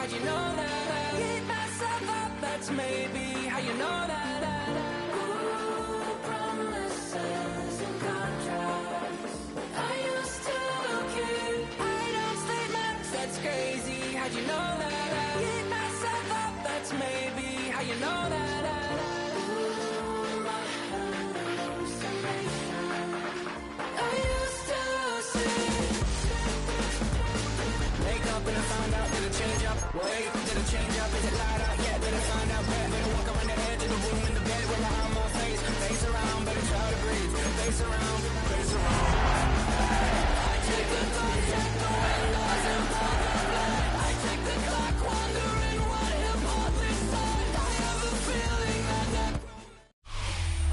how'd you know that? Keep myself up, that's maybe how you know that. Ooh, promises and contracts. I used to keep. I don't sleep much, that's crazy. How'd you know that? Keep myself up, that's maybe how you know that. Ooh, my hallucination. I used to see. Wake up and I found out that it change up. Wait, did it change up? Is it light out? Yeah, did I find out? Better walk around the edge of the room in the bed with my arm on face. Face around, better try to breathe. Face around, face around. I take the thought, check the windows and blood and blood. I take the clock, wondering what hip-hop is like. I have a feeling that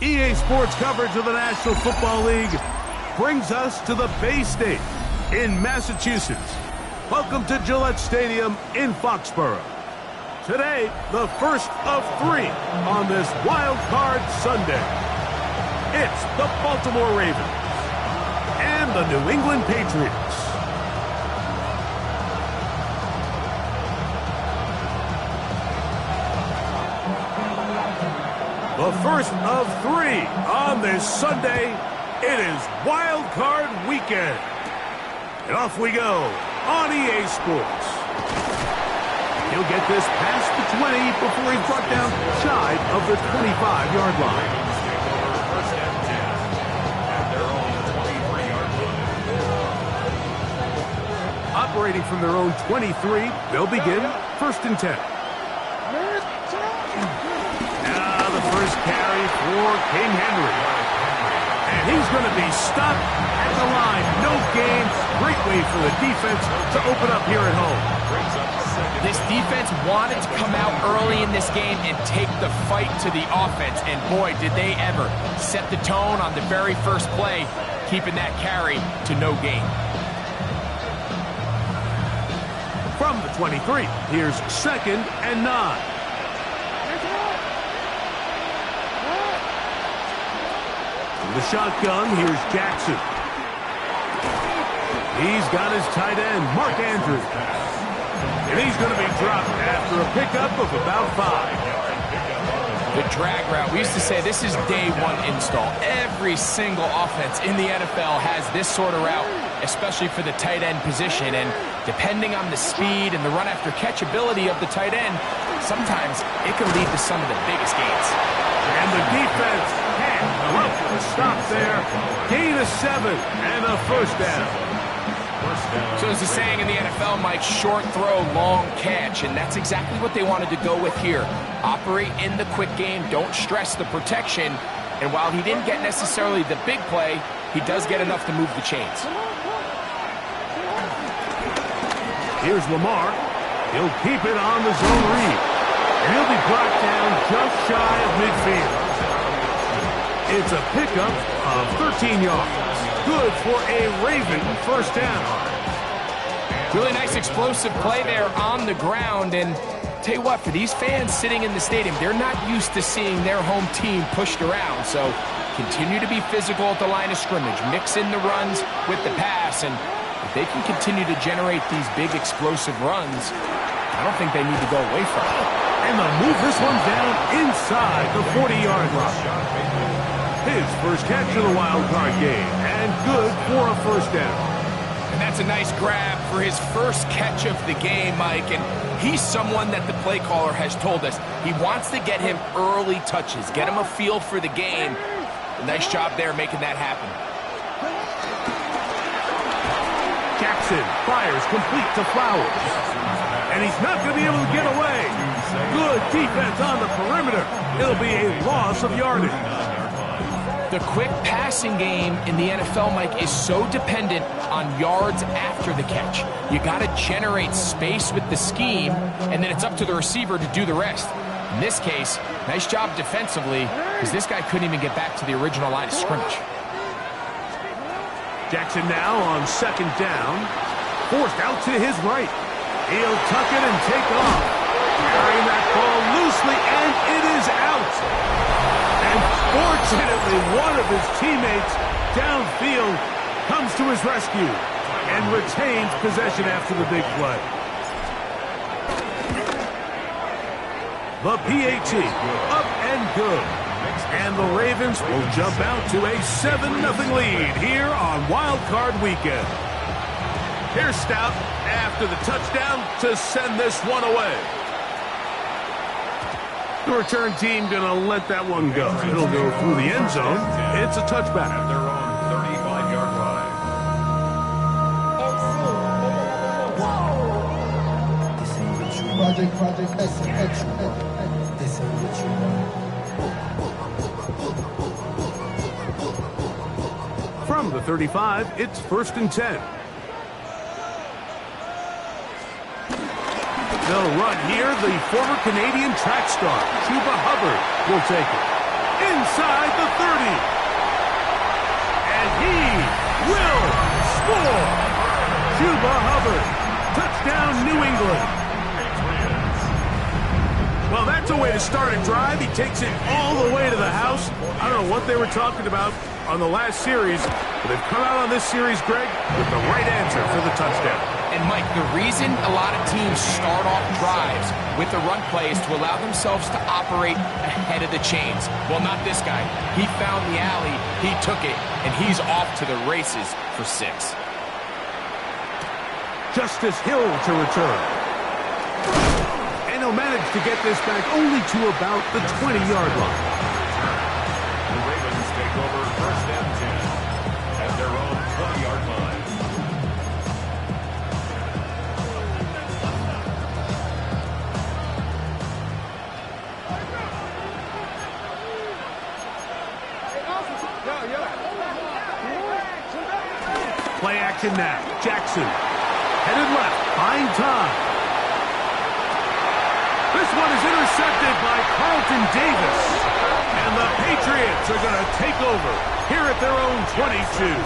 EA Sports coverage of the National Football League brings us to the Bay State in Massachusetts. Welcome to Gillette Stadium in Foxborough. Today, the first of 3 on this Wild Card Sunday. It's the Baltimore Ravens and the New England Patriots. The first of 3 on this Sunday. It is Wild Card Weekend. And off we go on EA Sports. He'll get this past the 20 before he's brought down shy of the 25-yard line. Operating from their own 23, they'll begin 1st and 10. Now the first carry for King Henry. And he's going to be stopped at the line. No gain. Great way for the defense to open up here at home. This defense wanted to come out early in this game and take the fight to the offense. And boy, did they ever set the tone on the very first play, keeping that carry to no gain. From the 23, here's 2nd and 9. The shotgun, here's Jackson. He's got his tight end, Mark Andrews. And he's going to be dropped after a pickup of about 5. The drag route, we used to say this is day 1 install. Every single offense in the NFL has this sort of route, especially for the tight end position. And depending on the speed and the run-after-catch ability of the tight end, sometimes it can lead to some of the biggest gains. And the defense can't look to stop there. Gain of 7 and a first down. So there's a saying in the NFL, Mike, short throw, long catch, and that's exactly what they wanted to go with here. Operate in the quick game, don't stress the protection, and while he didn't get necessarily the big play, he does get enough to move the chains. Here's Lamar. He'll keep it on the zone read. And he'll be brought down just shy of midfield. It's a pickup of 13 yards. Good for a Raven first down. Really nice explosive play there on the ground. And tell you what, for these fans sitting in the stadium, they're not used to seeing their home team pushed around. So continue to be physical at the line of scrimmage. Mix in the runs with the pass. And if they can continue to generate these big explosive runs, I don't think they need to go away from it. And they'll move this one down inside the 40-yard line. His first catch of the wild card game, and good for a first down. And that's a nice grab for his first catch of the game, Mike. And he's someone that the play caller has told us he wants to get him early touches, get him a feel for the game. Nice job there making that happen. Jackson fires complete to Flowers. And he's not going to be able to get away. Good defense on the perimeter. It'll be a loss of yardage. The quick passing game in the NFL, Mike, is so dependent on yards after the catch. You got to generate space with the scheme, and then it's up to the receiver to do the rest. In this case, nice job defensively, because this guy couldn't even get back to the original line of scrimmage. Jackson now on 2nd down. Forced out to his right. He'll tuck it and take off. Carrying that ball loosely, and it is out. And fortunately, one of his teammates downfield comes to his rescue and retains possession after the big play. The PAT, up and good. And the Ravens will jump out to a 7-0 lead here on Wild Card Weekend. Here's Stout after the touchdown to send this one away. The return team going to let that one go. It'll go through the end zone. It's a touchback. At their own 35-yard line. From the 35, it's 1st and 10. They'll run here. The former Canadian track star, Chuba Hubbard, will take it. Inside the 30. And he will score. Chuba Hubbard. Touchdown, New England. Well, that's a way to start a drive. He takes it all the way to the house. I don't know what they were talking about on the last series, but they've come out on this series, Greg, with the right answer for the touchdown. And, Mike, the reason a lot of teams start off drives with the run play is to allow themselves to operate ahead of the chains. Well, not this guy. He found the alley, he took it, and he's off to the races for 6. Justice Hill to return. And he'll manage to get this back only to about the 20-yard line. The Ravens take over 1st and 10 at their own 20-yard line. Play action now. Jackson. Headed left. Find time. This one is intercepted by Carlton Davis. And the Patriots are going to take over here at their own 22.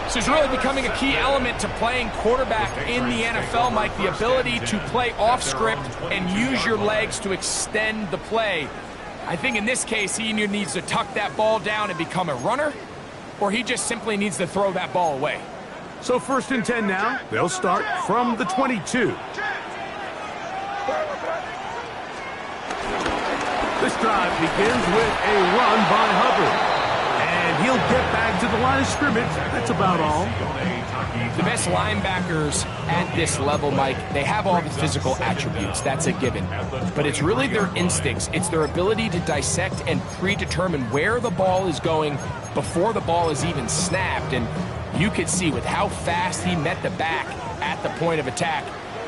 This is really becoming a key element to playing quarterback in the NFL, Mike, the ability to play off script and use your legs to extend the play. I think in this case, he either needs to tuck that ball down and become a runner, or he just simply needs to throw that ball away. So 1st and 10 now. They'll start from the 22. This drive begins with a run by Hubbard. And he'll get back to the line of scrimmage. That's about all. The best linebackers at this level, Mike, they have all the physical attributes. That's a given. But it's really their instincts. It's their ability to dissect and predetermine where the ball is going before the ball is even snapped. And you could see with how fast he met the back at the point of attack,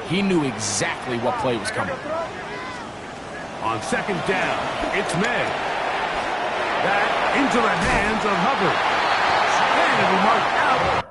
he knew exactly what play was coming. On 2nd down, it's May. That into the hands of Hubbard. And it'll be marked out.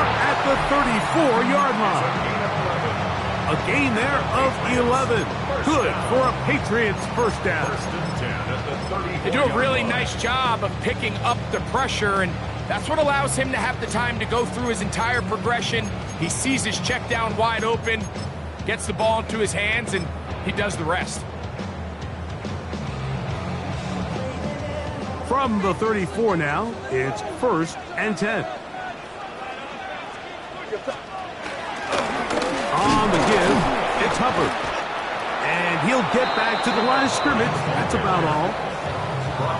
At the 34-yard line. A gain there of 11. Good for a Patriots 1st down. They do a really nice job of picking up the pressure, and that's what allows him to have the time to go through his entire progression. He sees his check down wide open, gets the ball into his hands, and he does the rest. From the 34 now, it's 1st and 10. On the give, it's Hubbard. And he'll get back to the line of scrimmage. That's about all.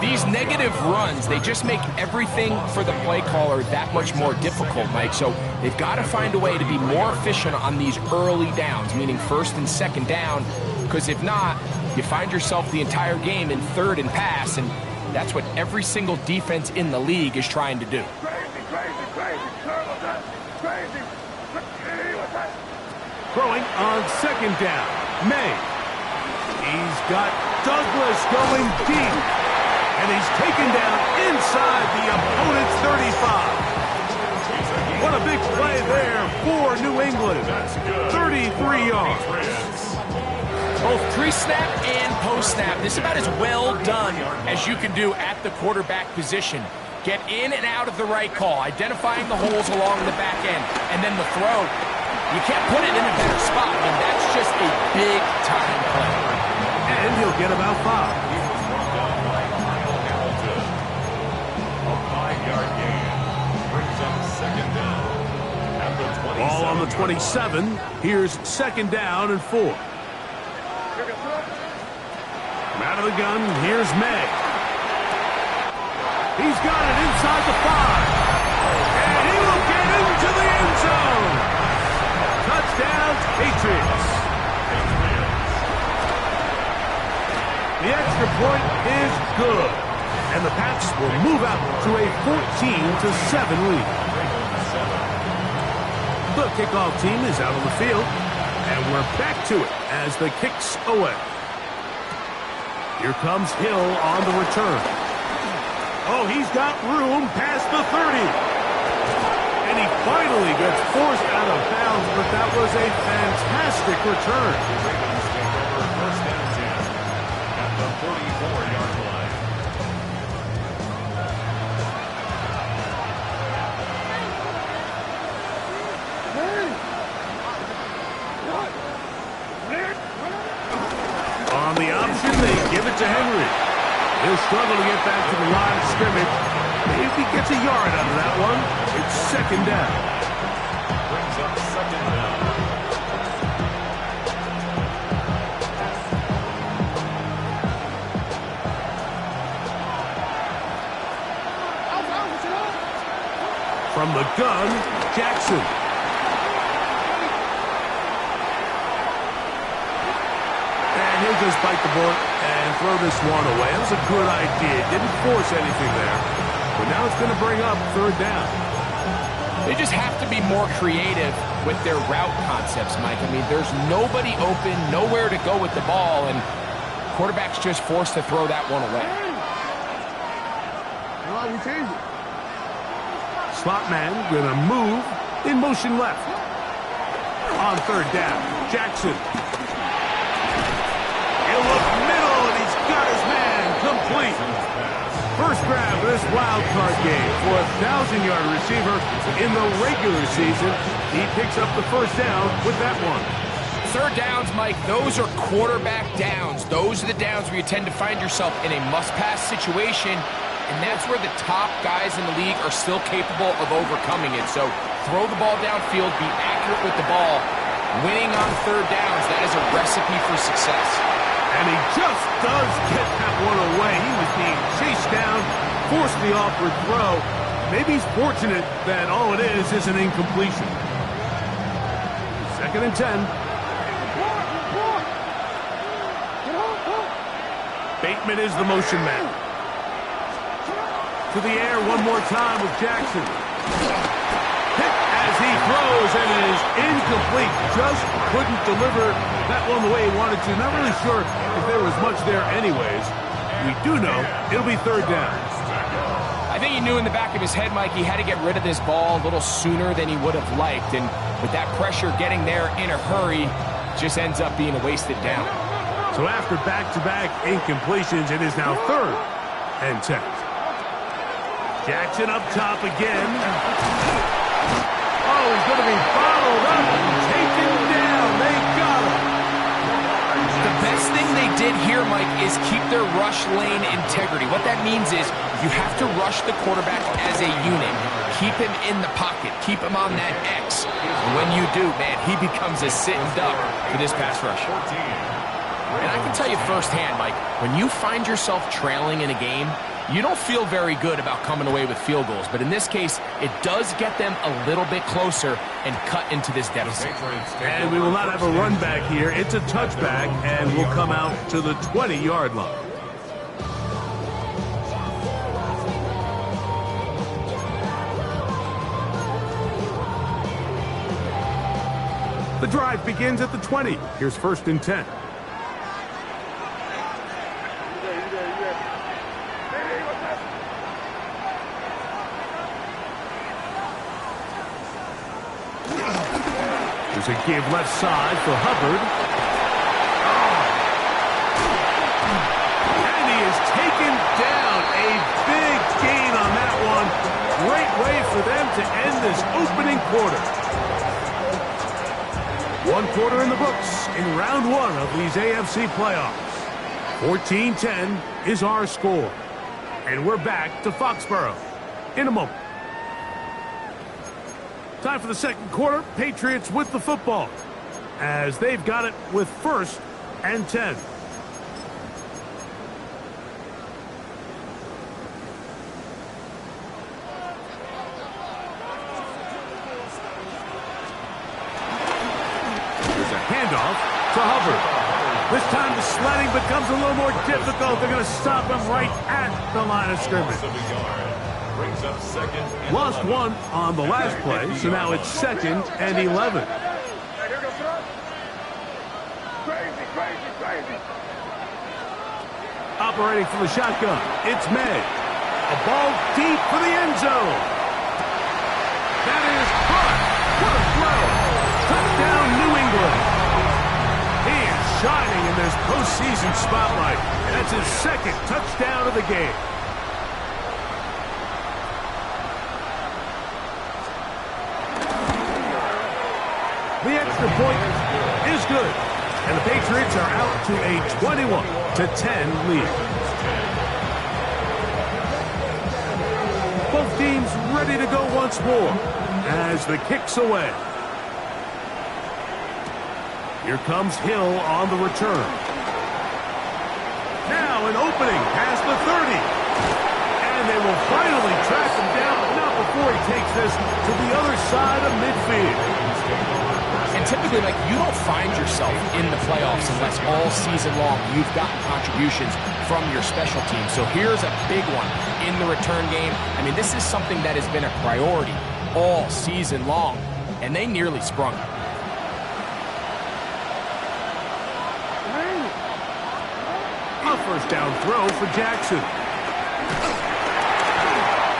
These negative runs, they just make everything for the play caller that much more difficult, Mike. So they've got to find a way to be more efficient on these early downs, meaning first and second down, because if not, you find yourself the entire game in third and pass, and that's what every single defense in the league is trying to do. Throwing on second down, May. He's got Douglas going deep, and he's taken down inside the opponent's 35. What a big play there for New England. 33 yards. Both pre-snap and post-snap, this is about as well done as you can do at the quarterback position. Get in and out of the right call, identifying the holes along the back end, and then the throw. You can't put it in a better spot. I mean, that's just a big-time play. And he'll get about 5. A 5-yard gain brings up second down at the 27. Ball on the 27. Here's second down and 4. From out of the gun, here's May. He's got it inside the 5. And he will get into the end zone. Touchdown, Patriots. The extra point is good. And the Pats will move out to a 14-7 lead. The kickoff team is out on the field. And we're back to it as the kick's away. Here comes Hill on the return. Oh, he's got room past the 30. And he finally gets forced out of bounds, but that was a fantastic return. Ravens take over first and 10 at the 34-yard line. On the option, they give it to Henry. He'll struggle to get back to the line of scrimmage. Maybe he gets a yard out of that one. It's second down. Brings up second down. From the gun, Jackson. And he'll just bite the bullet and throw this one away. That was a good idea. Didn't force anything there. But now it's going to bring up third down. They just have to be more creative with their route concepts, Mike. I mean, there's nobody open, nowhere to go with the ball, and quarterback's just forced to throw that one away. Slot man going to move in motion left. On third down, Jackson. He'll look middle, and he's got his man complete. First grab of this wild card game for a 1,000-yard receiver in the regular season. He picks up the first down with that one. Third downs, Mike, those are quarterback downs. Those are the downs where you tend to find yourself in a must-pass situation, and that's where the top guys in the league are still capable of overcoming it. So throw the ball downfield, be accurate with the ball. Winning on third downs, that is a recipe for success. And he just does get that one away. He was being chased down, forced the awkward throw. Maybe he's fortunate that all it is an incompletion. Second and 10. Bateman is the motion man. To the air one more time with Jackson. Hit as he throws, and it is incomplete. Just couldn't deliver that one the way he wanted to. Not really sure if there was much there anyways. We do know it'll be third down. I think he knew in the back of his head, Mike, he had to get rid of this ball a little sooner than he would have liked. And with that pressure getting there in a hurry, just ends up being a wasted down. So after back-to-back incompletions, it is now third and 10. Jackson up top again. Oh, he's going to be followed up and taken down. They got him. The best thing they did here, Mike, is keep their rush lane integrity. What that means is you have to rush the quarterback as a unit. Keep him in the pocket. Keep him on that X. And when you do, man, he becomes a sitting duck for this pass rush. And I can tell you firsthand, Mike, when you find yourself trailing in a game, you don't feel very good about coming away with field goals. But in this case, it does get them a little bit closer and cut into this deficit. And we will not have a run back here. It's a touchback, and we'll come out to the 20-yard line. The drive begins at the 20. Here's 1st and 10. There's a give left side for Hubbard. And he is taken down. A big gain on that one. Great way for them to end this opening quarter. 1 quarter in the books in round 1 of these AFC playoffs. 14-10 is our score. And we're back to Foxborough in a moment. Time for the second quarter. Patriots with the football as they've got it with 1st and 10. There's a handoff to Hubbard. This time the sledding becomes a little more difficult. They're going to stop him right at the line of scrimmage. Lost 1 on the last play, so now it's 2nd and 11. Operating from the shotgun, it's May. A ball deep for the end zone. That is caught. What a throw. Touchdown, New England. He is shining in this postseason spotlight. That's his 2nd touchdown of the game. The extra point is good, and the Patriots are out to a 21-10 lead. Both teams ready to go once more as the kick's away. Here comes Hill on the return. Now an opening past the 30. And they will finally track him down, but not before he takes this to the other side of midfield. And typically, like, you don't find yourself in the playoffs unless all season long you've gotten contributions from your special team. So here's a big one in the return game. I mean, this is something that has been a priority all season long, and they nearly sprung it. A first down throw for Jackson.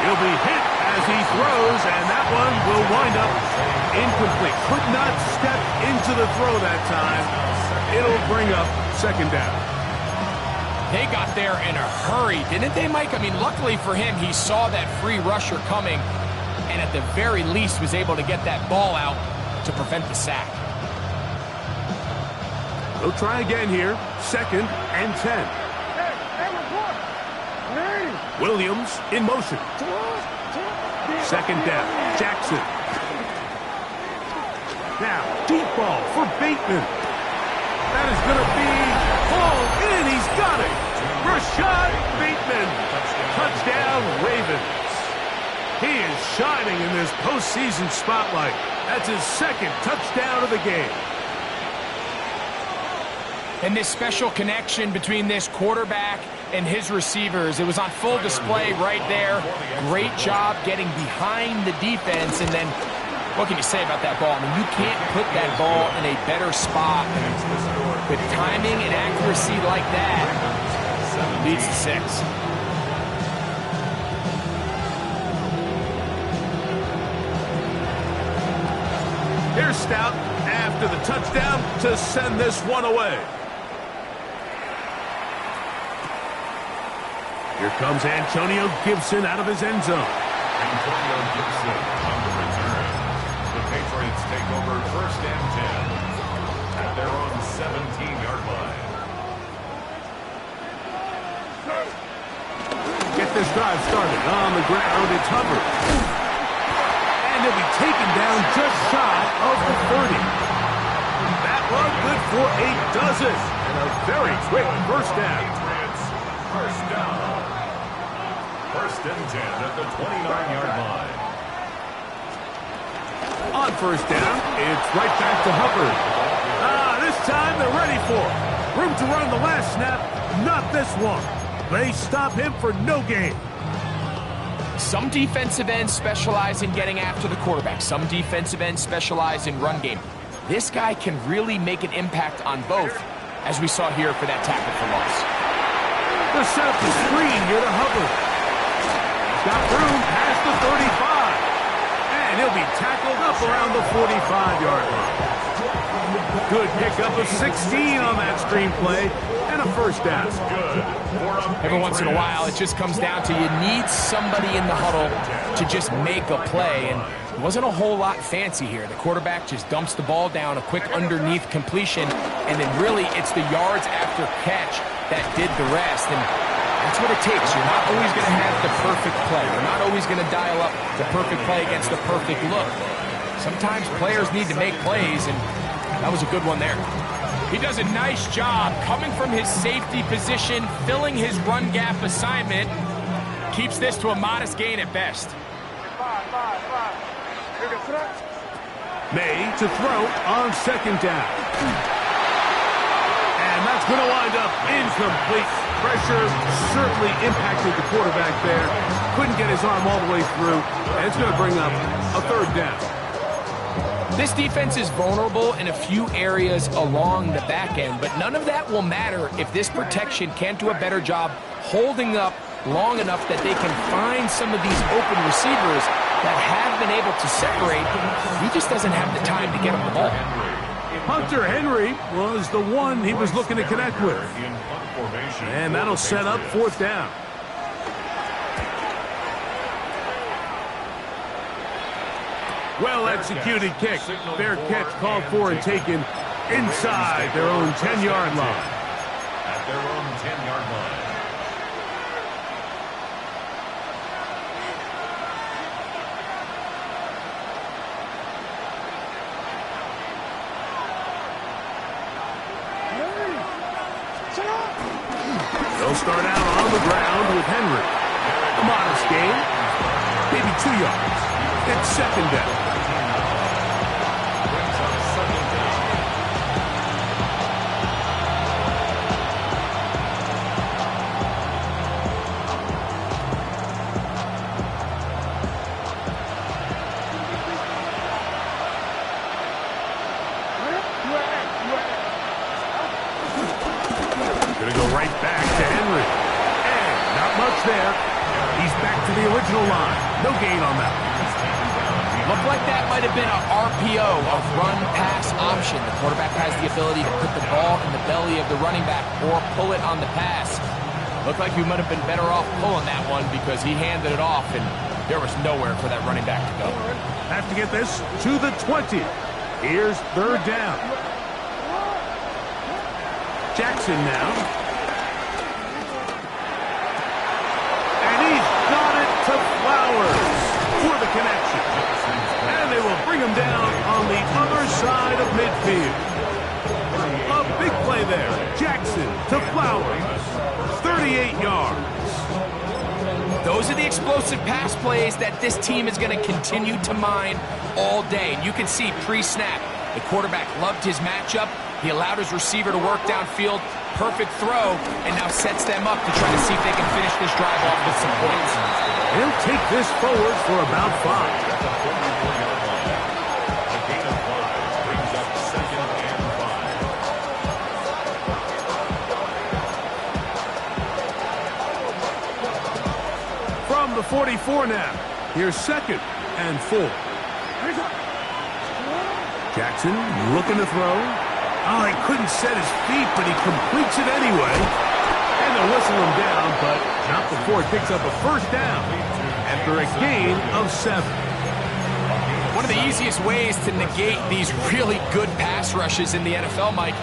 He'll be hit as he throws, and that one will wind up incomplete. Could not step into the throw that time. It'll bring up 2nd down. They got there in a hurry, didn't they, Mike? I mean, luckily for him, he saw that free rusher coming, and at the very least was able to get that ball out to prevent the sack. They'll try again here. 2nd and 10. Williams in motion. 2nd down. Jackson. Now, deep ball for Bateman. That is going to be hauled in. He's got it. Rashad Bateman. Touchdown, Ravens. He is shining in this postseason spotlight. That's his 2nd touchdown of the game. And this special connection between this quarterback and his receivers, it was on full display right there. Great job getting behind the defense. And then, what can you say about that ball? I mean, you can't put that ball in a better spot. With timing and accuracy like that, leads to 6. Here's Stout after the touchdown to send this one away. Here comes Antonio Gibson out of his end zone. Antonio Gibson on the return. The Patriots take over 1st and 10 at their own 17-yard line. Get this drive started on the ground. It's Hubbard. And he'll be taken down just shy of the 30. That Well, good for a dozen. And a very quick first down. Patriots, first down. First and 10 at the 29-yard line. On first down, it's right back to Hubbard. This time they're ready for it. Room to run the last snap, not this one. They stop him for no gain. Some defensive ends specialize in getting after the quarterback. Some defensive ends specialize in run game. This guy can really make an impact on both, as we saw here for that tackle for loss. The set up the screen here to Hubbard. He's got room past the 35. And he'll be tackled up around the 45-yard line. Good pickup of 16 on that screen play, and a first down. Every once in a while, it just comes down to you need somebody in the huddle to just make a play, and it wasn't a whole lot fancy here. The quarterback just dumps the ball down, a quick underneath completion, and then really it's the yards after catch that did the rest, and that's what it takes. You're not always going to have the perfect play. You're not always going to dial up the perfect play against the perfect look. Sometimes players need to make plays, and that was a good one there. He does a nice job coming from his safety position, filling his run gap assignment. Keeps this to a modest gain at best. May to throw on second down. And that's going to wind up incomplete. Pressure certainly impacted the quarterback there. Couldn't get his arm all the way through, and it's going to bring up a third down. This defense is vulnerable in a few areas along the back end, but none of that will matter if this protection can't do a better job holding up long enough that they can find some of these open receivers that have been able to separate. He just doesn't have the time to get him the ball. Hunter Henry was the one he was looking to connect with. And that'll set up fourth down. Well-executed kick. Fair catch called for and taken inside their own 10-yard line. At their own 10-yard line. They'll start out on the ground with Henry. A modest gain, maybe 2 yards. It's second down. Brings up second down. Gonna go right back to Henry. And not much there. He's back to the original line. No gain on that. Looked like that might have been an RPO, a run-pass option. The quarterback has the ability to put the ball in the belly of the running back or pull it on the pass. Looked like he might have been better off pulling that one because he handed it off, and there was nowhere for that running back to go. Have to get this to the 20. Here's third down. Jackson now. And he's got it to Flowers for the connection. And they will bring him down on the other side of midfield. A big play there. Jackson to Flowers. 38 yards. Those are the explosive pass plays that this team is going to continue to mine all day. And you can see pre-snap, the quarterback loved his matchup. He allowed his receiver to work downfield. Perfect throw, and now sets them up to try to see if they can finish this drive off with some points. He'll take this forward for about 5. From the 44 now. Here's second and 4. Jackson looking to throw. Oh, he couldn't set his feet, but he completes it anyway. And they'll whistle him down, but not before it picks up a first down after a gain of 7. One of the easiest ways to negate these really good pass rushes in the NFL, Mike,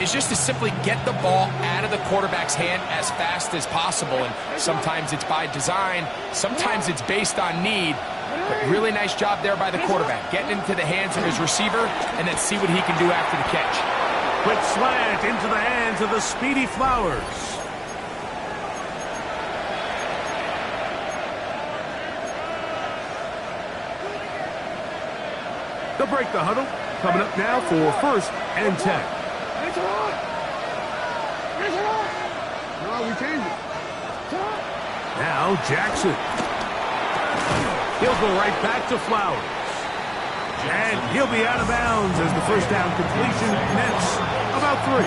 is just to simply get the ball out of the quarterback's hand as fast as possible. And sometimes it's by design, sometimes it's based on need. But really nice job there by the quarterback, getting into the hands of his receiver and then see what he can do after the catch. Quick slant into the hands of the speedy Flowers. They'll break the huddle. Coming up now for 1st and 10. No, we changed it. Now Jackson. He'll go right back to Flowers. And he'll be out of bounds as the first down completion nets about 3.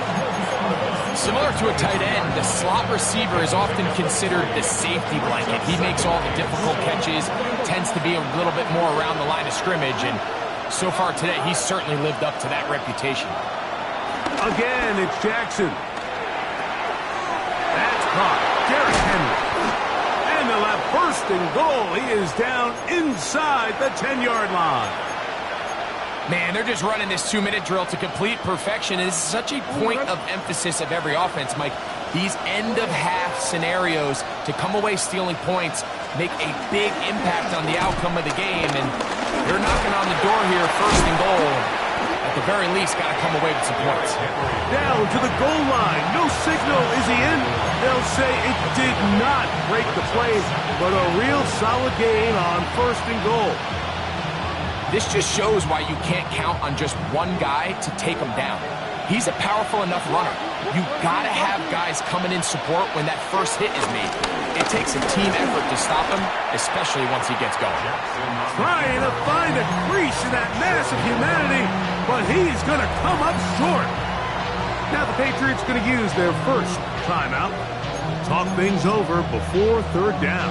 Similar to a tight end, the slot receiver is often considered the safety blanket. He makes all the difficult catches, tends to be a little bit more around the line of scrimmage, and so far today, he's certainly lived up to that reputation. Again, it's Jackson. That's caught. Derrick Henry. And they'll have 1st and goal. He is down inside the 10-yard line. Man, they're just running this 2-minute drill to complete perfection. It's such a point of emphasis of every offense, Mike. These end-of-half scenarios to come away stealing points make a big impact on the outcome of the game, and they're knocking on the door here, 1st and goal. At the very least, got to come away with some points. Down to the goal line. No signal. Is he in? They'll say it did not break the play, but a real solid gain on 1st and goal. This just shows why you can't count on just one guy to take him down. He's a powerful enough runner. You gotta have guys coming in support when that first hit is made. It takes a team effort to stop him, especially once he gets going. Trying to find a crease in that mass of humanity, but he's gonna come up short. Now the Patriots gonna use their 1st timeout. Talk things over before 3rd down.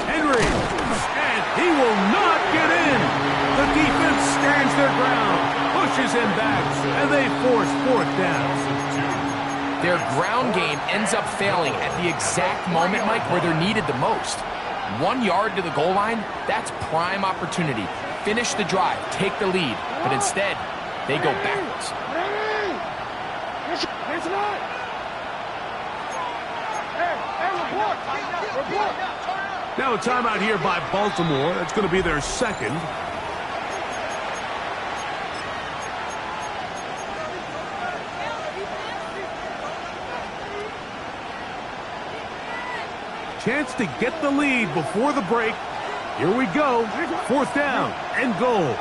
Henry, and he will not get in. The defense stands their ground, pushes him back, and they force 4th down. Their ground game ends up failing at the exact moment, Mike, where they're needed the most. 1 yard to the goal line, that's prime opportunity. Finish the drive, take the lead, but instead, they go backwards. Now a timeout here by Baltimore. That's going to be their 2nd. Chance to get the lead before the break. Here we go. 4th down and goal.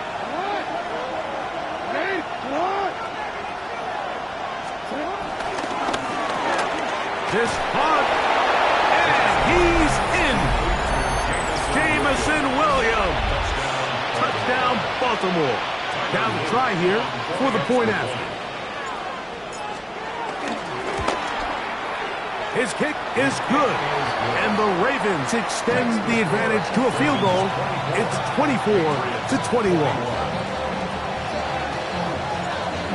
This punt, and he's in. Jameson Williams. Touchdown, Baltimore. Now the try here for the point after. His kick is good, and the Ravens extend the advantage to a field goal. It's 24-21.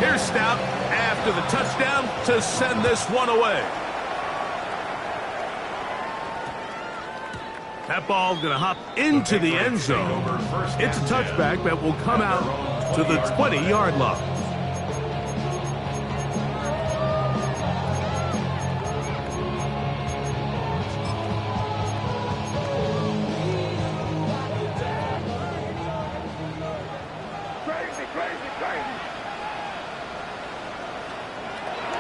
Here's Stout after the touchdown to send this one away. That ball's going to hop into the end zone. It's a touchback that will come out to the 20-yard line.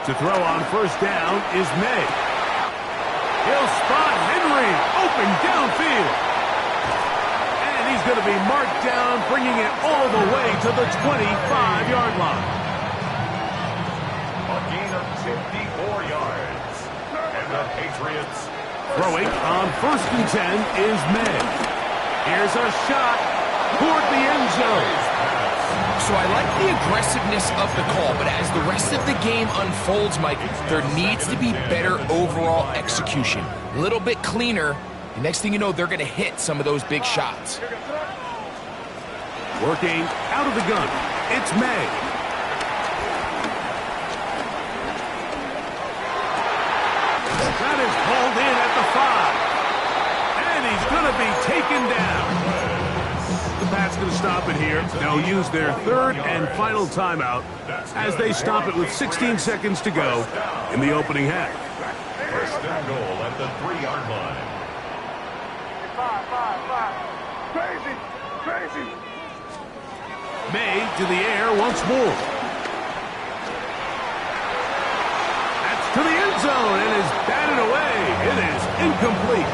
To throw on 1st down is May. He'll spot Henry open downfield. And he's going to be marked down, bringing it all the way to the 25-yard line. A gain of 54 yards. And the Patriots throwing on 1st and 10 is May. Here's a shot toward the end zone. So I like the aggressiveness of the call, but as the rest of the game unfolds, Mike, there needs to be better overall execution. A little bit cleaner. The next thing you know, they're going to hit some of those big shots. Working out of the gun, it's May. That is hauled in at the 5. And he's going to be taken down. that's going to stop it here. They'll use their third and final timeout as they stop it with 16 seconds to go in the opening half. First and goal at the 3-yard line. Crazy, crazy. May to the air once more. That's to the end zone and is batted away. It is incomplete.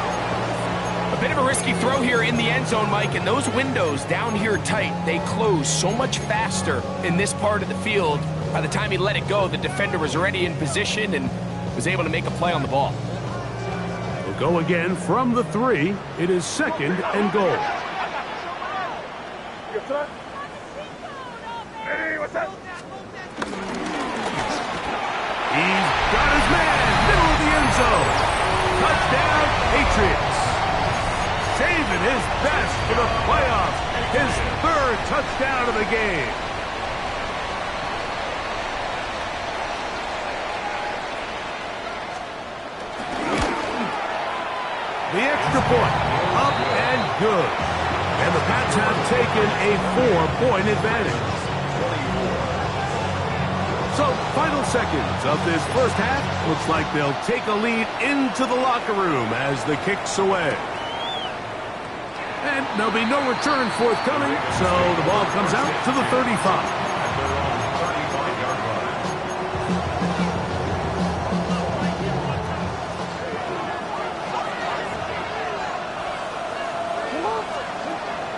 A bit of a risky throw here in the end zone, Mike, and those windows down here tight, they close so much faster in this part of the field. By the time he let it go, the defender was already in position and was able to make a play on the ball. We'll go again from the 3. It is second and goal. Hey, what's up? He's got his man, middle of the end zone. Touchdown, Patriots. Saving his best for the playoffs. His third touchdown of the game. The extra point, up and good. And the Pats have taken a 4-point advantage. So, final seconds of this first half. Looks like they'll take a lead into the locker room as the kick's away. And there'll be no return forthcoming, so the ball comes out to the 35.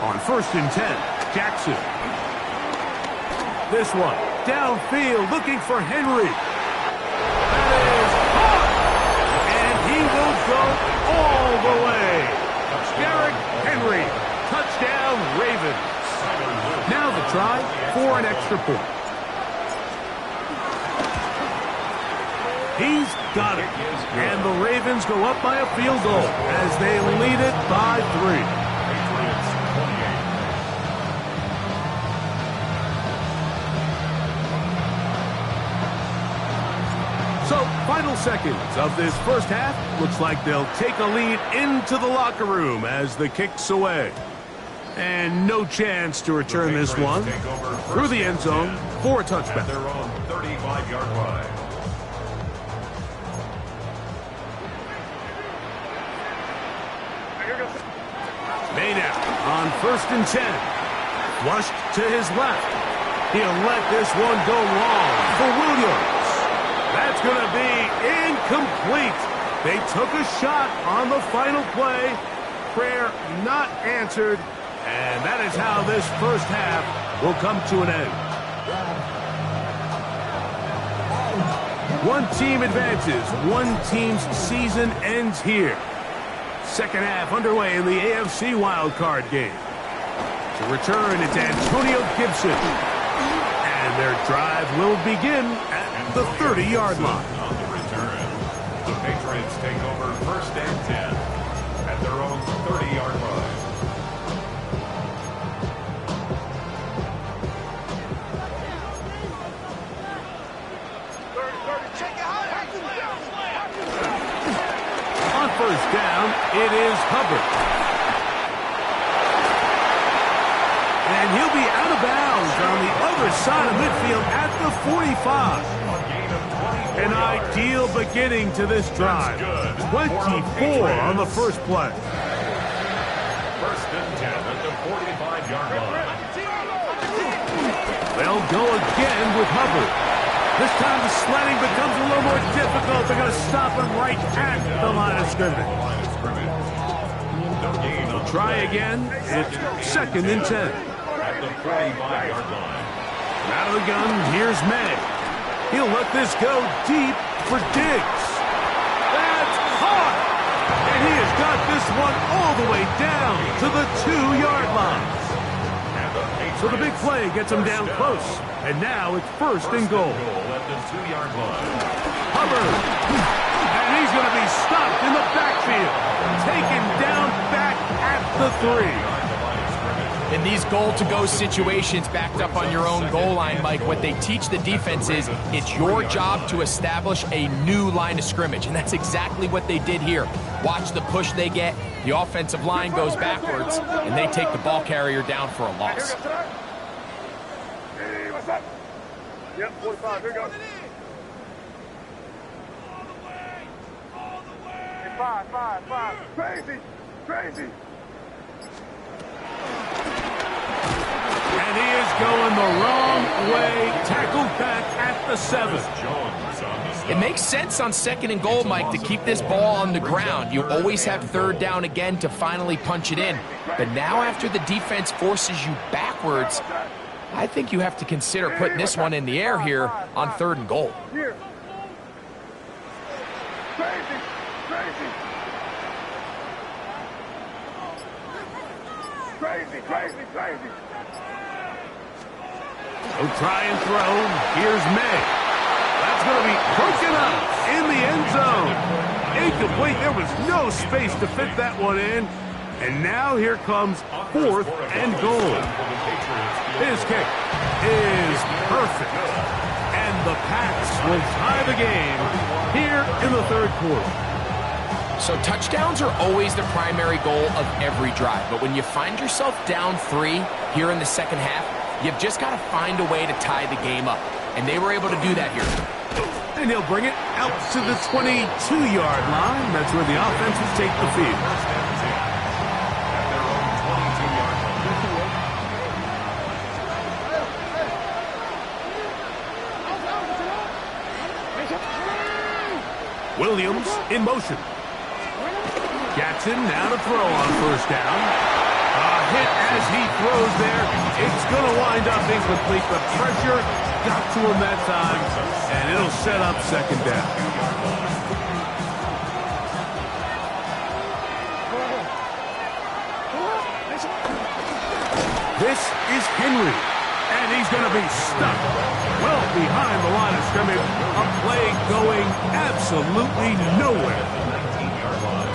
On first and 10, Jackson. This one, downfield, looking for Henry. That is caught! And he will go all the way. Derrick Henry, touchdown Ravens. Now the try for an extra point. He's got it. And the Ravens go up by a field goal as they lead it by 3. So, final seconds of this first half. Looks like they'll take a lead into the locker room as the kick's away. And no chance to return this one through the end zone for a touchback. Their own 35-yard line. May now on first and 10. Flushed to his left. He'll let this one go long for Williams. That's going to be incomplete. They took a shot on the final play. Prayer not answered. And that is how this first half will come to an end. One team advances. One team's season ends here. Second half underway in the AFC wildcard game. To return, it's Antonio Gibson. And their drive will begin at the 30-yard line. On the return, the Patriots take over first and 10 at their own 30-yard line. On first down, it is Hubbard. And he'll be out of bounds on the other side of midfield at the 45. An ideal beginning to this drive. 24 on the first play. First and 10 at the 45-yard line. They'll go again with Hubbard. This time the sledding becomes a little more difficult. They're going to stop him right at the line of scrimmage. They'll try again. It's second and 10. At the 45-yard line. Out of the gun, here's May. He'll let this go deep for Diggs. That's caught! And he has got this one all the way down to the 2-yard line. So the big play gets him down close. And now it's first and goal. At the 2-yard line. Hubbard. And he's going to be stopped in the backfield. Taken down back at the 3. In these goal-to-go situations backed up on your own goal line, Mike, what they teach the defense is it's your job to establish a new line of scrimmage, and that's exactly what they did here. Watch the push they get. The offensive line goes backwards, and they take the ball carrier down for a loss. Hey, what's up? Yep, 45, here we go. Hey, five. Crazy. And he is going the wrong way. Tackled back at the 7. It makes sense on 2nd and goal, Mike, to keep this ball on the ground. You always have 3rd down again to finally punch it in. But now after the defense forces you backwards, I think you have to consider putting this one in the air here on 3rd and goal. Here. Crazy. He'll try and throw. Here's May. That's going to be broken up in the end zone. Incomplete. There was no space to fit that one in. And now here comes 4th and goal. His kick is perfect. And the Pats will tie the game here in the 3rd quarter. So touchdowns are always the primary goal of every drive. But when you find yourself down 3 here in the 2nd half, you've just got to find a way to tie the game up. And they were able to do that here. And he'll bring it out to the 22-yard line. That's where the offense will take the field. Williams in motion. Jackson now to throw on 1st down. A hit as he throws there. It's going to wind up incomplete. The pressure got to him that time, and it'll set up 2nd down. This is Henry, and he's going to be stuck well behind the line of scrimmage. A play going absolutely nowhere.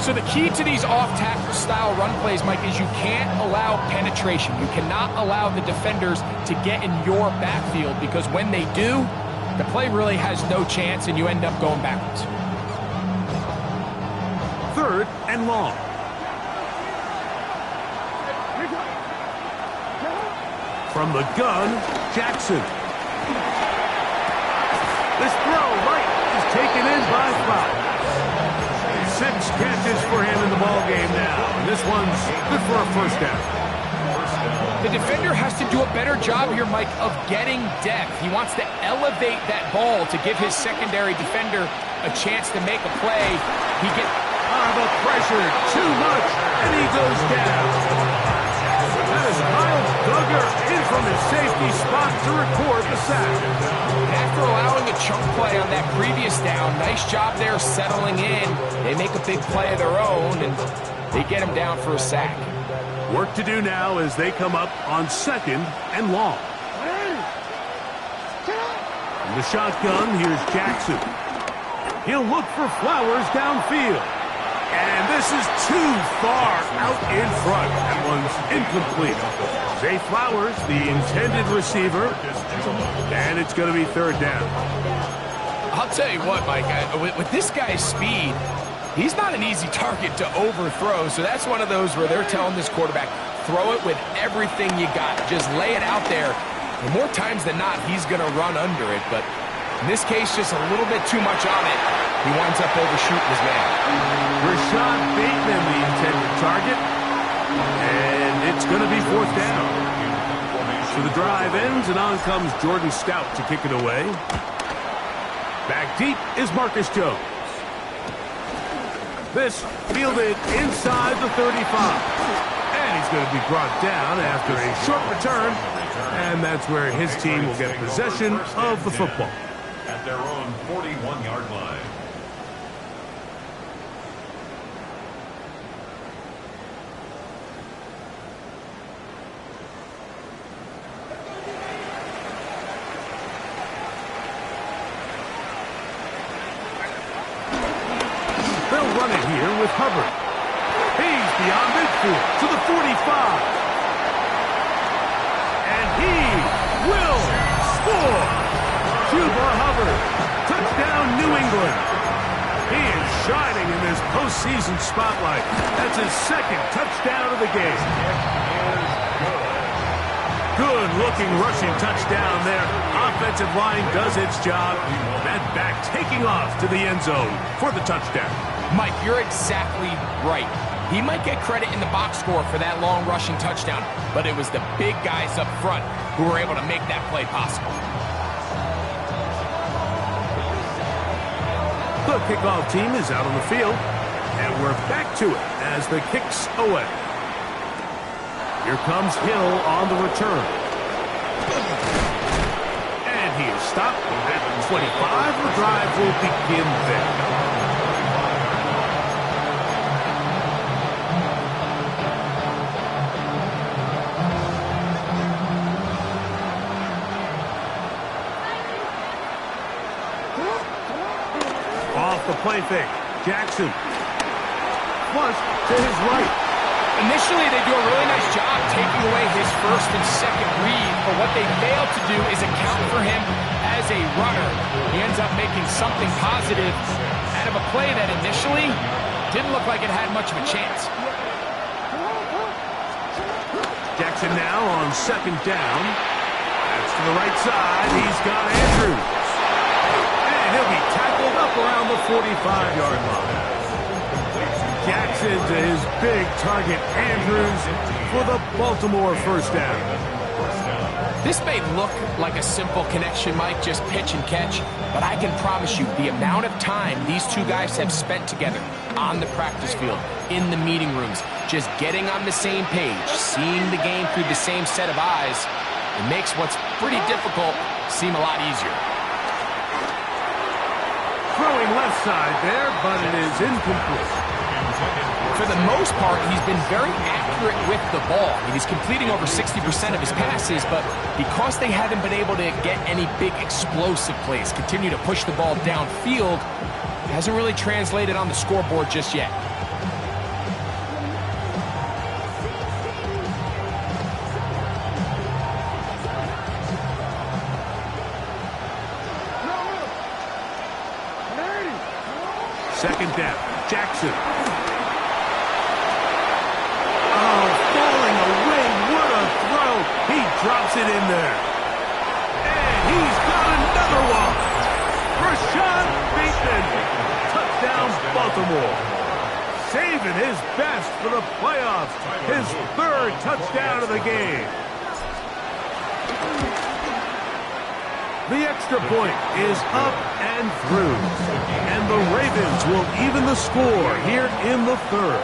So the key to these off-tackle style run plays, Mike, is you can't allow penetration. You cannot allow the defenders to get in your backfield, because when they do, the play really has no chance and you end up going backwards. 3rd and long. From the gun, Jackson. This throw right is taken in by Flower. 6 catches for him in the ballgame now. And this one's good for a 1st down. The defender has to do a better job here, Mike, of getting depth. He wants to elevate that ball to give his secondary defender a chance to make a play. He gets the pressure, too much, and he goes down. That is Miles Duggar in from his safety spot to record the sack. After allowing a chunk play on that previous down, nice job there settling in. They make a big play of their own, and they get him down for a sack. Work to do now as they come up on 2nd and long. From the shotgun, here's Jackson. He'll look for Flowers downfield. And this is too far out in front. That one's incomplete. Zay Flowers, the intended receiver. And it's going to be 3rd down. I'll tell you what, Mike, with this guy's speed, he's not an easy target to overthrow. So that's one of those where they're telling this quarterback, throw it with everything you got. Just lay it out there. And more times than not, he's going to run under it. But in this case, just a little bit too much on it. He winds up overshooting his man. Rashad Bateman, the intended target. And it's going to be 4th down. So the drive ends, and on comes Jordan Stout to kick it away. Back deep is Marcus Jones. This fielded inside the 35. And he's going to be brought down after a short return. And that's where his team will get possession of the football. At their own 41-yard line. They'll run it here with Hubbard. He's beyond midfield to the 45. for Hubbard. Touchdown, New England. He is shining in this postseason spotlight. That's his second touchdown of the game. Good-looking rushing touchdown there. Offensive line does its job. And back taking off to the end zone for the touchdown. Mike, you're exactly right. He might get credit in the box score for that long rushing touchdown, but it was the big guys up front who were able to make that play possible. The kickoff team is out on the field, and we're back to it as the kick's away. Here comes Hill on the return. And he is stopped at 25. The drive will begin there. Off the play fake. Jackson. Flush to his right. Initially, they do a really nice job taking away his first and second read, but what they fail to do is account for him as a runner. He ends up making something positive out of a play that initially didn't look like it had much of a chance. Jackson now on second down. That's to the right side. He's got Andrews. And he'll be tackled up around the 45-yard line. Jackson to his big target, Andrews, for the Baltimore first down. This may look like a simple connection, Mike, just pitch and catch, but I can promise you the amount of time these two guys have spent together on the practice field, in the meeting rooms, just getting on the same page, seeing the game through the same set of eyes, it makes what's pretty difficult seem a lot easier. Throwing left side there, but it is incomplete. For the most part, he's been very accurate with the ball. I mean, he's completing over 60% of his passes, but because they haven't been able to get any big explosive plays, continue to push the ball downfield, hasn't really translated on the scoreboard just yet. Second down, Jackson. Oh, falling away, what a throw. He drops it in there. And he's got another one. Rashad Bateman. Touchdown, Baltimore. Saving his best for the playoffs. His third touchdown of the game. The extra point is up and through. And the Ravens will even the score here in the third.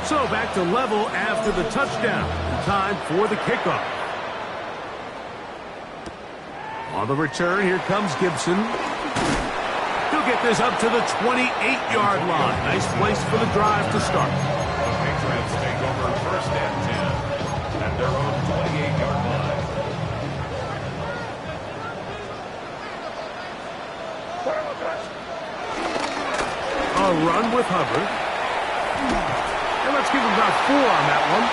So back to level after the touchdown. Time for the kickoff. On the return, here comes Gibson. He'll get this up to the 28-yard line. Nice place for the drive to start. The Patriots take over first and 10 at their own 28-yard line. A run with Hubbard. And let's give him about 4 on that one.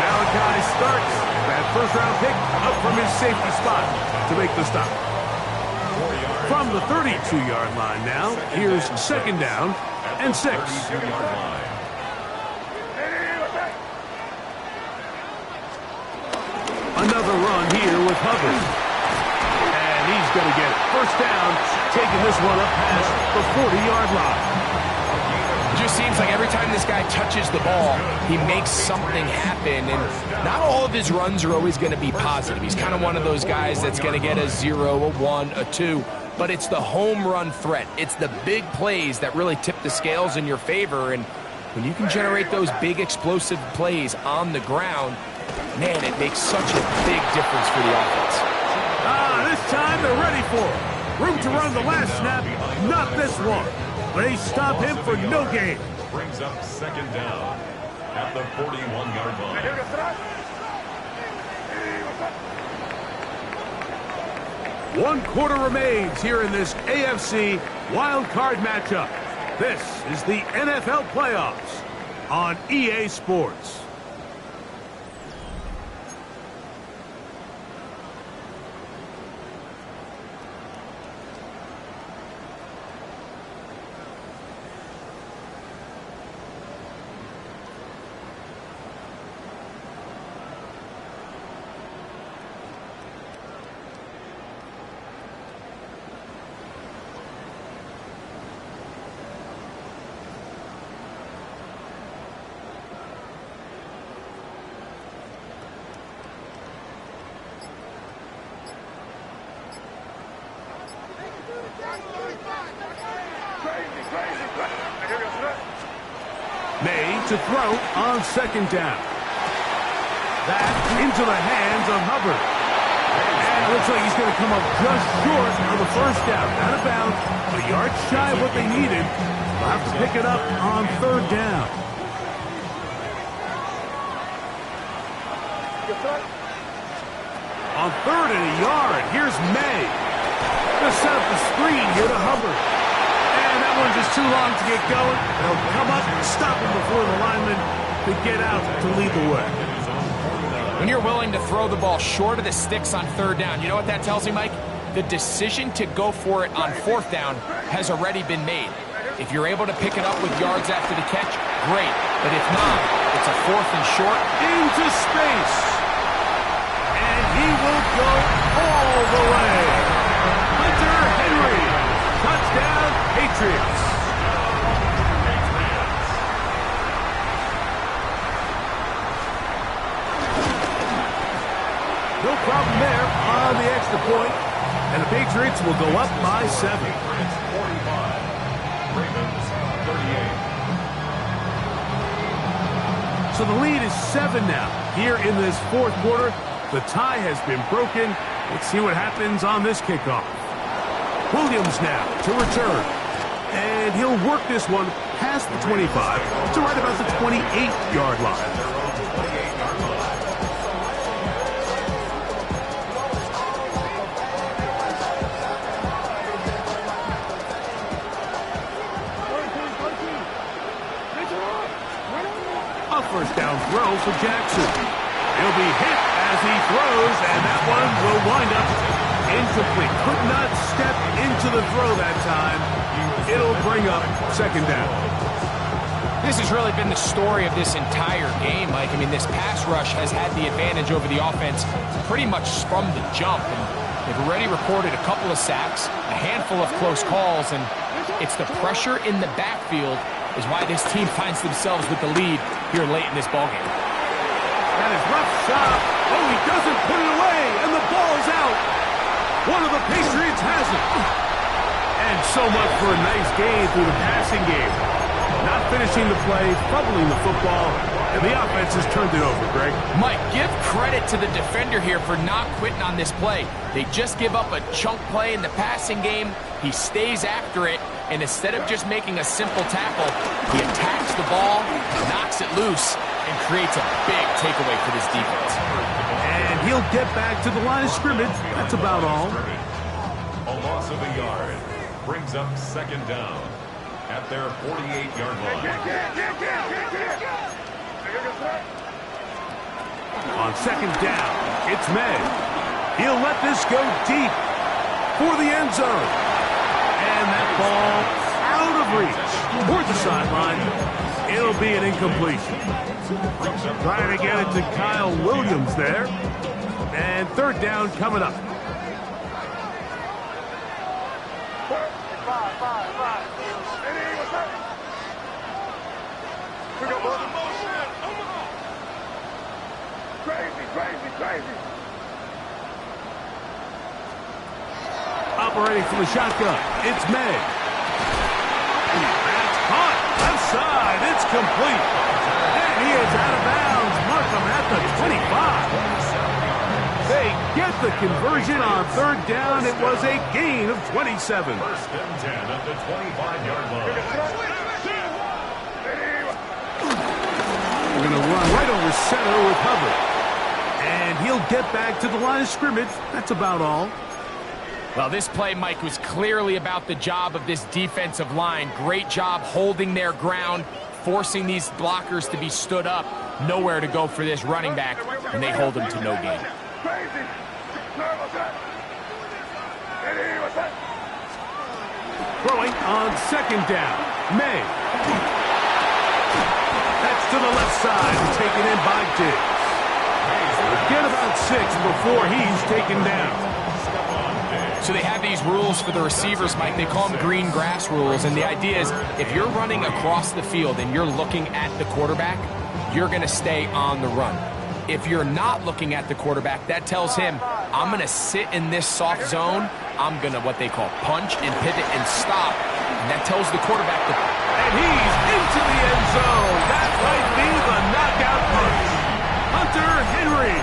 Malachi starts. That first-round pick up from his safety spot to make the stop. From the 32-yard line now, here's second down and 6. Another run here with Hubbard. And he's going to get it. First down, taking this one up past the 40-yard line. It just seems like every time this guy touches the ball, he makes something happen, and not all of his runs are always going to be positive. He's kind of one of those guys that's going to get a 0, a 1, a 2, but it's the home run threat. It's the big plays that really tip the scales in your favor, and when you can generate those big explosive plays on the ground, man, it makes such a big difference for the offense. This time they're ready for it. Room to run the last snap, not this one. They stop him for no gain. Brings up second down at the 41-yard line. One quarter remains here in this AFC wild card matchup. This is the NFL playoffs on EA Sports. to throw on second down. That into the hands of Hubbard. And it looks like he's going to come up just short of the first down. Out of bounds, a yard shy of what they needed. They'll have to pick it up on third down. On third and a yard, here's May. Going to set up the screen here to Hubbard. And that one's just too long to get going. They'll come up and stop him before the lineman to get out to lead the way. When you're willing to throw the ball short of the sticks on third down, you know what that tells me, Mike? The decision to go for it on fourth down has already been made. If you're able to pick it up with yards after the catch, great. But if not, it's a fourth and short. Into space. And he will go all the way. Hunter Henry. Touchdown, Patriots. No problem there on the extra point. And the Patriots will go up by 7. Patriots 45. Ravens 38. So the lead is 7 now. Here in this fourth quarter, the tie has been broken. Let's see what happens on this kickoff. Williams now to return. And he'll work this one past the 25 to right about the 28-yard line. First down throw for Jackson. He'll be hit as he throws, and that one will wind up incomplete. Could not step into the throw that time. It'll bring up second down. This has really been the story of this entire game, Mike. I mean, this pass rush has had the advantage over the offense pretty much from the jump. And they've already recorded a couple of sacks, a handful of close calls, and it's the pressure in the backfield is why this team finds themselves with the lead here late in this ballgame. That is rough shot. Oh, he doesn't put it away, and the ball's out. One of the Patriots has it. And so much for a nice gain through the passing game. Not finishing the play, fumbling the football, and the offense has turned it over, Greg. Mike, give credit to the defender here for not quitting on this play. They just give up a chunk play in the passing game. He stays after it, and instead of just making a simple tackle, he attacks the ball, knocks it loose, and creates a big takeaway for this defense. And he'll get back to the line of scrimmage. That's about all. A loss of a yard brings up second down at their 48-yard line. On second down, it's May. He'll let this go deep for the end zone. And that ball out of reach toward the sideline. It'll be an incompletion. Trying to get it to Kyle Williams there. And third down coming up. 5. We go, boys. Crazy. Operating from the shotgun, it's May. That's caught. Left side, it's complete. And he is out of bounds. Markham at the 25. They get the conversion on third down. It was a gain of 27. First and 10 at the 25-yard line. We're going to run right over center with Hubbard. And he'll get back to the line of scrimmage. That's about all. Well, this play, Mike, was clearly about the job of this defensive line. Great job holding their ground, forcing these blockers to be stood up. Nowhere to go for this running back, and they hold him to no gain. Throwing on second down. May. That's to the left side and taken in by Diggs. Get about 6 before he's taken down. So they have these rules for the receivers, Mike. They call them green grass rules. And the idea is if you're running across the field and you're looking at the quarterback, you're going to stay on the run. If you're not looking at the quarterback, that tells him, I'm going to sit in this soft zone. I'm going to what they call punch and pivot and stop. And that tells the quarterback to And he's into the end zone. That might be the knockout punch. Hunter Henry.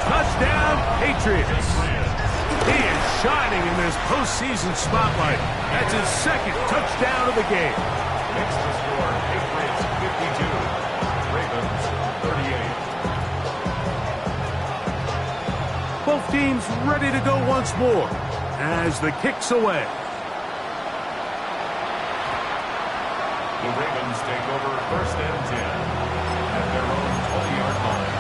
Touchdown, Patriots. He is shining in this postseason spotlight. That's his second touchdown of the game. Makes the score Patriots 52, Ravens 38. Both teams ready to go once more as the kick's away. The Ravens take over first and 10 at their own 20-yard line.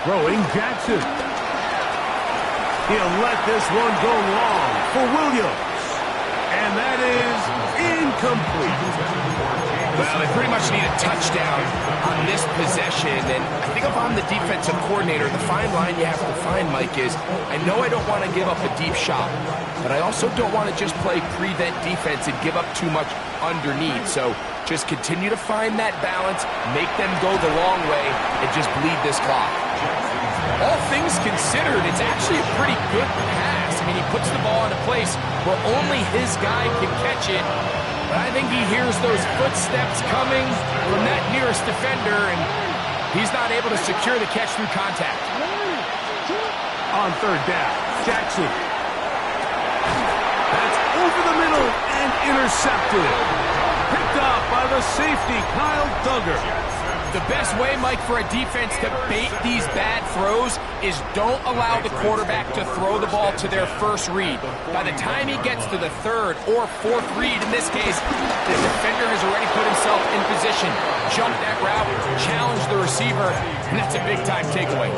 Throwing Jackson. He'll let this one go long for Williams. And that is incomplete. Well, they pretty much need a touchdown on this possession. And I think if I'm the defensive coordinator, the fine line you have to find, Mike, is I know I don't want to give up a deep shot, but I also don't want to just play prevent defense and give up too much underneath. So just continue to find that balance, make them go the long way, and just bleed this clock. All things considered, it's actually a pretty good pass. I mean, he puts the ball in a place where only his guy can catch it. But I think he hears those footsteps coming from that nearest defender, and he's not able to secure the catch through contact. On third down, Jackson. That's over the middle and intercepted. Picked up by the safety, Kyle Duggar. The best way, Mike, for a defense to bait these bad throws is don't allow the quarterback to throw the ball to their first read. By the time he gets to the third or fourth read, in this case, the defender has already put himself in position, jumped that route, challenged the receiver, and that's a big-time takeaway.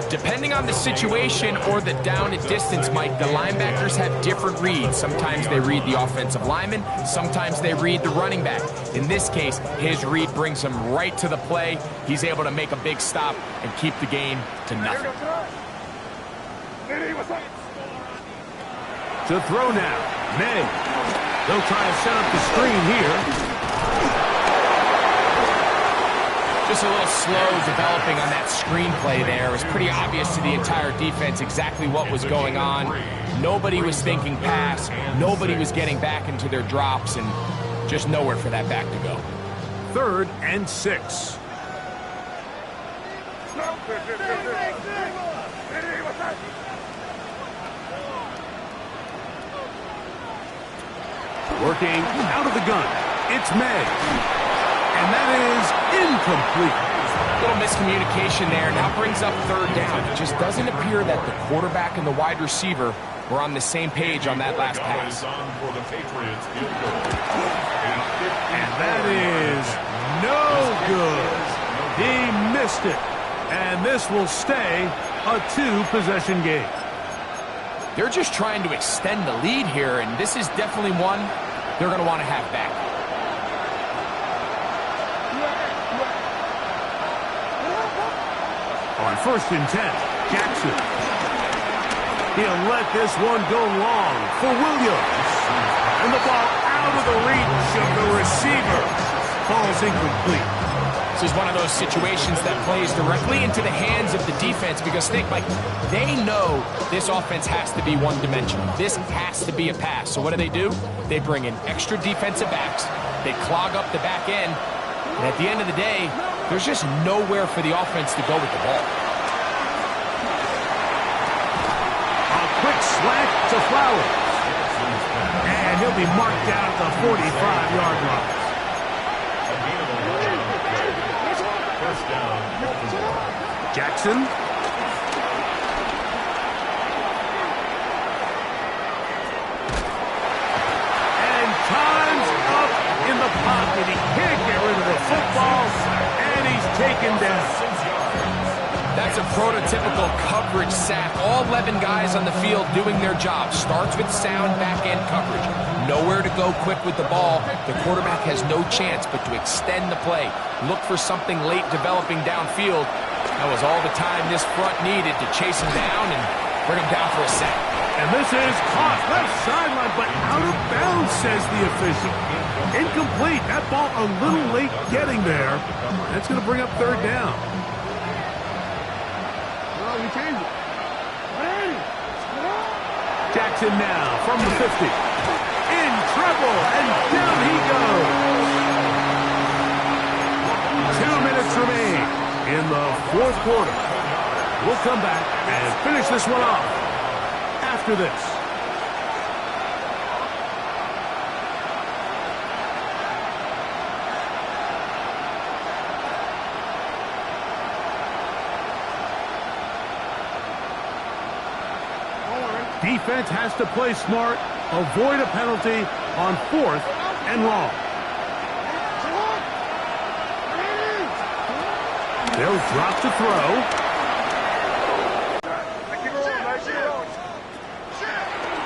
Depending on the situation or the down and distance, Mike, the linebackers have different reads. Sometimes they read the offensive lineman, sometimes they read the running back. In this case, his read brings him right to the play. He's able to make a big stop and keep the game to nothing. To throw now, May. They'll try to set up the screen here. Just a little slow developing on that screenplay there. It was pretty obvious to the entire defense exactly what was going on. Nobody was thinking pass. Nobody was getting back into their drops, and just nowhere for that back to go. 3rd and 6. Working out of the gun. It's May. And that is incomplete. A little miscommunication there. Now brings up 3rd down. It just doesn't appear that the quarterback and the wide receiver were on the same page on that last pass. And that is no good. He missed it. And this will stay a 2-possession game. They're just trying to extend the lead here, and this is definitely one they're going to want to have back. On 1st and 10, Jackson. He'll let this one go long for Williams. And the ball out of the reach of the receiver. Falls incomplete. This is one of those situations that plays directly into the hands of the defense because think, Mike, they know this offense has to be one-dimensional. This has to be a pass. So what do? They bring in extra defensive backs. They clog up the back end. And at the end of the day, there's just nowhere for the offense to go with the ball. A quick slant to Flowers. And he'll be marked down at the 45-yard line. Jackson. And time's up in the pocket. He can't get rid of the football, and he's taken down. That's a prototypical coverage sack. All 11 guys on the field doing their job. Starts with sound back-end coverage. Nowhere to go quick with the ball. The quarterback has no chance but to extend the play. Look for something late developing downfield. That was all the time this front needed to chase him down and bring him down for a sack. And this is caught left sideline, but out of bounds, says the official. Incomplete. That ball a little late getting there. That's going to bring up third down. Jackson now from the 50. In trouble, and down he goes. 2 minutes remain in the fourth quarter. We'll come back and finish this one off after this. Defense has to play smart, avoid a penalty on 4th and long. They'll drop to throw.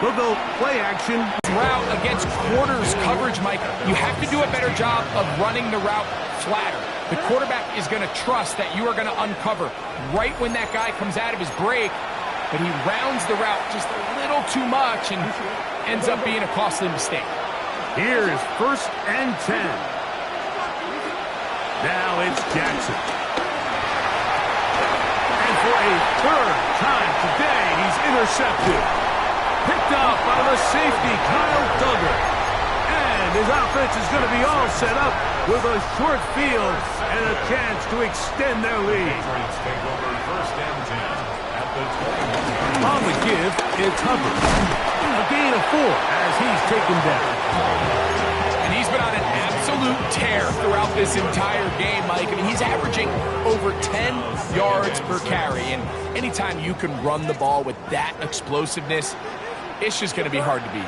They'll go play action. Route against quarters coverage, Mike. You have to do a better job of running the route flatter. The quarterback is going to trust that you are going to uncover right when that guy comes out of his break, but he rounds the route just a little too much and ends up being a costly mistake. Here's 1st and 10. Now it's Jackson. And for a third time today, he's intercepted. Picked up by the safety, Kyle Duggar. And his offense is going to be all set up with a short field and a chance to extend their lead. Patriots take over 1st and 10 at the 20. On the give, it's Hubbard. A gain of 4 as he's taken down. And he's been on an absolute tear throughout this entire game, Mike. I mean, he's averaging over 10 yards per carry. And anytime you can run the ball with that explosiveness, it's just going to be hard to beat.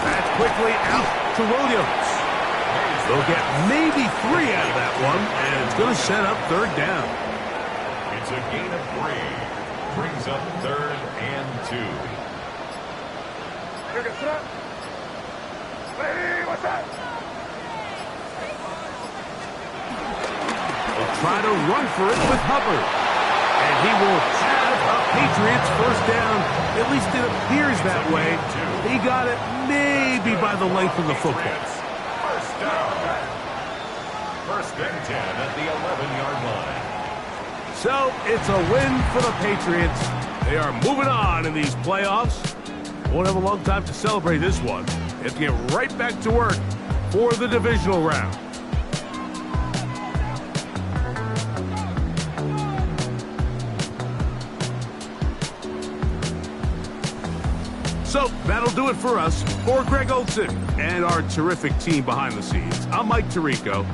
That's quickly out to Williams. They'll get maybe 3 out of that one, and it's going to set up third down. It's a gain of 3. Brings up 3rd and 2. They'll try to run for it with Hubbard. And he will have a Patriots first down. At least it appears that way. He got it maybe by the length of the football. First down. 1st and 10 at the 11-yard line. So it's a win for the Patriots. They are moving on in these playoffs. Won't have a long time to celebrate this one. They have to get right back to work for the divisional round. So that'll do it for us. For Greg Olsen and our terrific team behind the scenes, I'm Mike Tirico.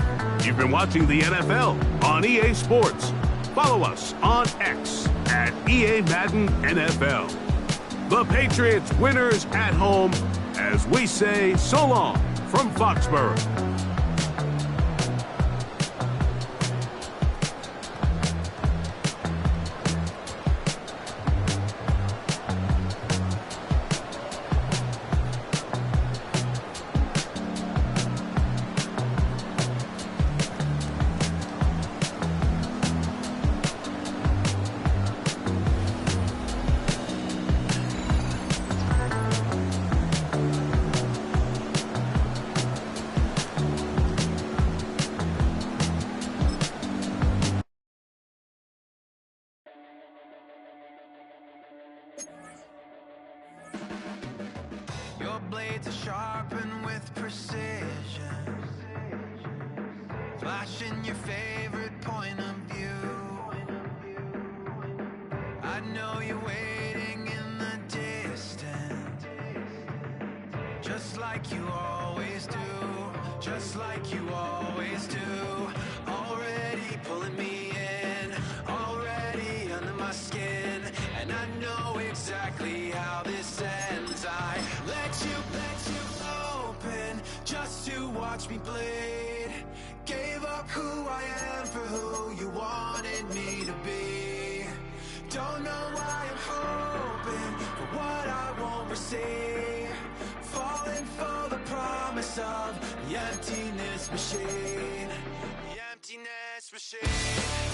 You've been watching the NFL on EA Sports. Follow us on X at EA Madden NFL. The Patriots winners at home as we say so long from Foxborough. Your blades are sharpened with precision, flashing your favorite point of view. I know you're waiting in the distance, just like you always do, just like you always do. Already pulling me in, already under my skin, and I know exactly how this ends. I let you open just to watch me bleed. Gave up who I am for who you wanted me to be. Don't know why I'm hoping for what I won't receive. Falling for the machine. The emptiness machine.